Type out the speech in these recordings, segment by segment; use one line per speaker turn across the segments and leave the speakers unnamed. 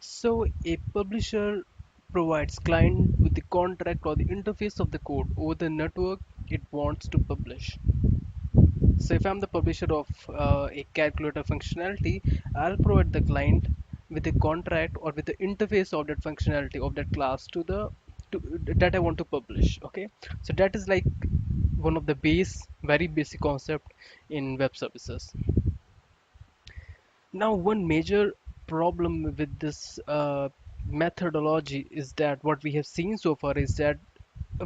So a publisher provides client with the contract or the interface of the code over the network it wants to publish. So if I'm the publisher of a calculator functionality, I'll provide the client with the contract or with the interface of that functionality of that class to that I want to publish. Okay, so that is like one of the very basic concept in web services. Now, one major problem with this methodology is that what we have seen so far is that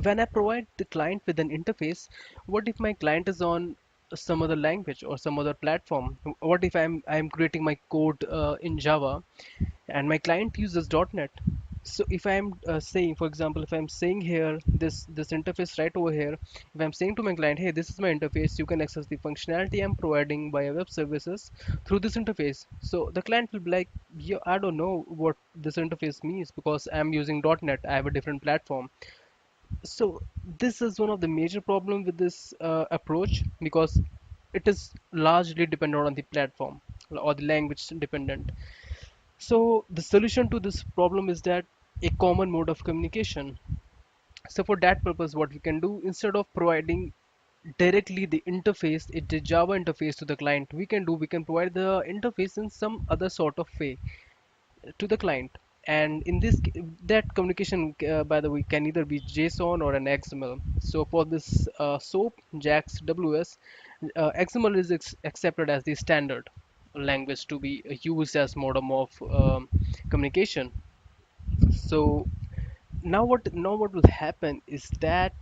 when I provide the client with an interface, what if my client is on some other language or some other platform? What if I'm creating my code in Java and my client uses .NET? So if I'm saying, for example, if I'm saying here this interface right over here, if I'm saying to my client, hey, this is my interface, you can access the functionality I'm providing via web services through this interface. So the client will be like, yeah, I don't know what this interface means because I'm using .NET. I have a different platform. So this is one of the major problem with this approach because it is largely dependent on the platform or the language dependent. So the solution to this problem is that a common mode of communication. So for that purpose, what we can do, instead of providing directly the interface, the Java interface to the client, we can provide the interface in some other sort of way to the client. And in this that communication, by the way, can either be JSON or an XML. So for this SOAP Jax-WS, XML is accepted as the standard language to be used as modem of communication. So now what will happen is that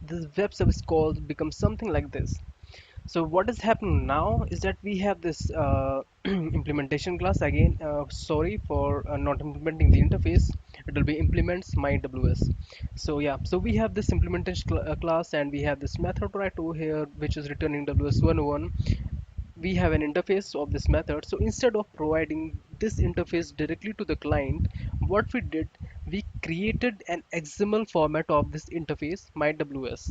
this web service call becomes something like this. So what is happening now is that we have this implementation class again. Sorry for not implementing the interface. It will be implements my WS. So yeah, so we have this implementation class and we have this method right over here which is returning WS101. We have an interface of this method. So instead of providing this interface directly to the client, what we did, we created an XML format of this interface my WS.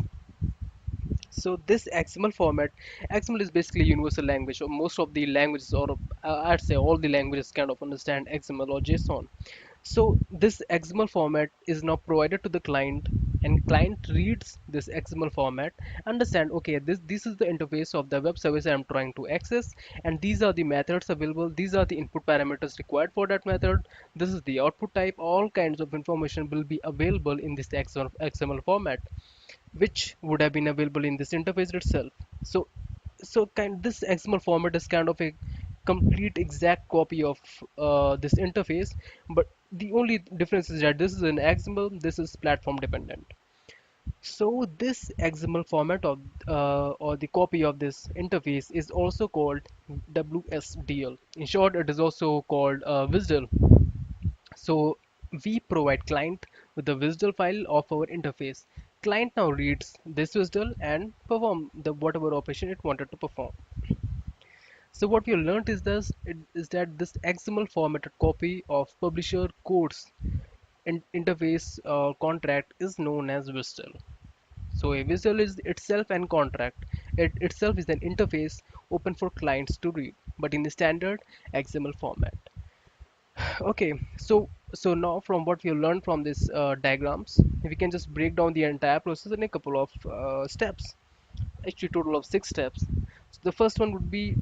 So this XML format, XML is basically universal language, or most of the languages, or I'd say all the languages kind of understand XML or JSON. So this XML format is now provided to the client, and client reads this XML format, understand, okay, this is the interface of the web service I'm trying to access, and these are the methods available, these are the input parameters required for that method, this is the output type, all kinds of information will be available in this XML format, which would have been available in this interface itself. So this XML format is kind of a complete exact copy of this interface, but the only difference is that this is an XML, this is platform dependent. So this XML format of or the copy of this interface is also called WSDL. In short, it is also called WSDL. So we provide client with the WSDL file of our interface. Client now reads this WSDL and perform the whatever operation it wanted to perform. So what we learned is that this XML formatted copy of publisher codes interface contract is known as WSDL. So a WSDL is itself an contract. It itself is an interface open for clients to read, but in the standard XML format. Okay, so now from what we have learned from these diagrams, we can just break down the entire process in a couple of steps. Actually, total of 6 steps. So the first one would be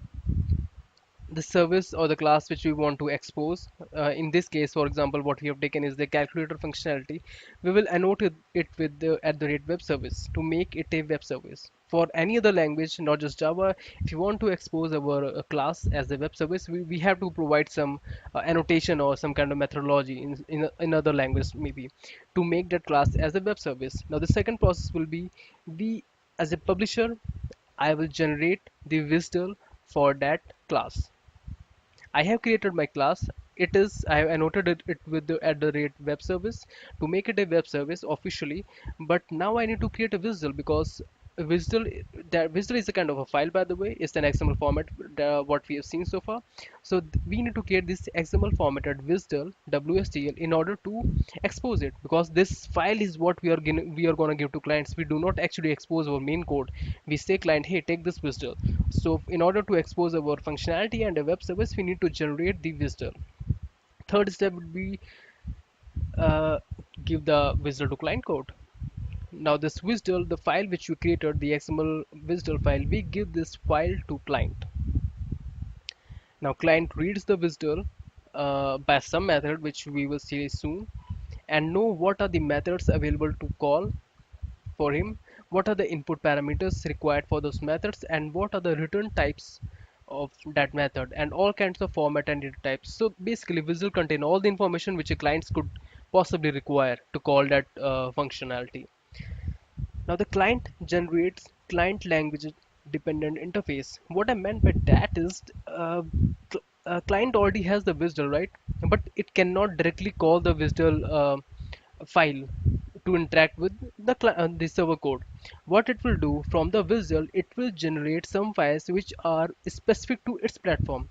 the service or the class which we want to expose. In this case, for example, what we have taken is the calculator functionality. We will annotate it with the @web service to make it a web service. For any other language, not just Java, if you want to expose our class as a web service, we have to provide some annotation or some kind of methodology in other language maybe to make that class as a web service. Now the second process will be we as a publisher, I will generate the WSDL for that class. I have created my class. I have annotated it with the @web service to make it a web service officially. But now I need to create a WSDL because WSDL is a kind of a file, by the way. It's an XML format, what we have seen so far. So we need to create this XML formatted WSDL WSDL in order to expose it, because this file is what we are gonna give to clients. We do not actually expose our main code. We say client, hey, take this WSDL. So in order to expose our functionality and a web service, we need to generate the WSDL. Third step would be uh, give the WSDL to client code. Now this WSDL, the file which we created, the XML WSDL file, we give this file to client. Now client reads the WSDL by some method which we will see soon, and know what are the methods available to call for him, what are the input parameters required for those methods, and what are the return types of that method, and all kinds of format and data types. So basically WSDL contain all the information which a clients could possibly require to call that functionality. Now the client generates client language dependent interface. What I meant by that is client already has the WSDL, right? But it cannot directly call the WSDL file to interact with the server code. What it will do from the WSDL, it will generate some files which are specific to its platform.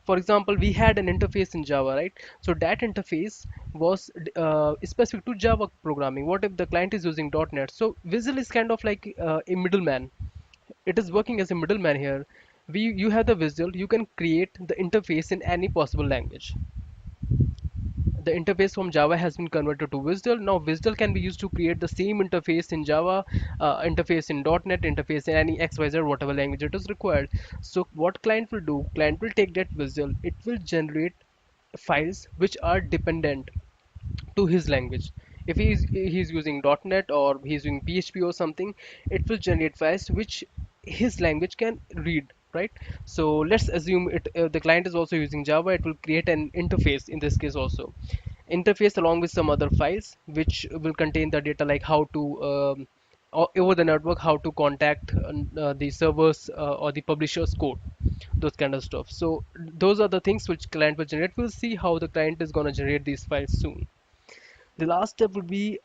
For example, we had an interface in Java, right? So that interface was specific to Java programming. What if the client is using .NET? So Visual is kind of like a middleman. It is working as a middleman here. You have the Visual, you can create the interface in any possible language. The interface from Java has been converted to WSDL. Now WSDL can be used to create the same interface in Java, interface in .NET, interface in any XYZ, whatever language it is required. So what client will do? Client will take that WSDL. It will generate files which are dependent to his language. If he's using .NET or he's using PHP or something, it will generate files which his language can read, right? So let's assume the client is also using Java. It will create an interface in this case also, interface along with some other files which will contain the data like how to over the network, how to contact the servers or the publisher's code, those kind of stuff. So those are the things which client will generate. We'll see how the client is going to generate these files soon. The last step would be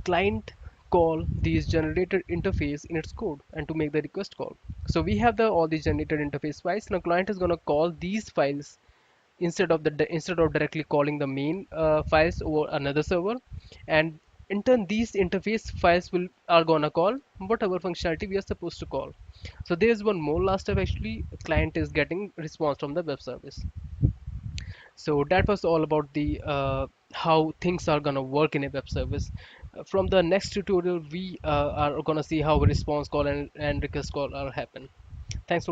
client call these generated interface in its code and to make the request call. So we have the all these generated interface files. Now client is going to call these files instead of directly calling the main files over another server, and in turn these interface files will are gonna call whatever functionality we are supposed to call. So there's one more last step. Actually, client is getting response from the web service. So that was all about the how things are gonna work in a web service. From the next tutorial, we are gonna see how a response call and request call are happen. Thanks for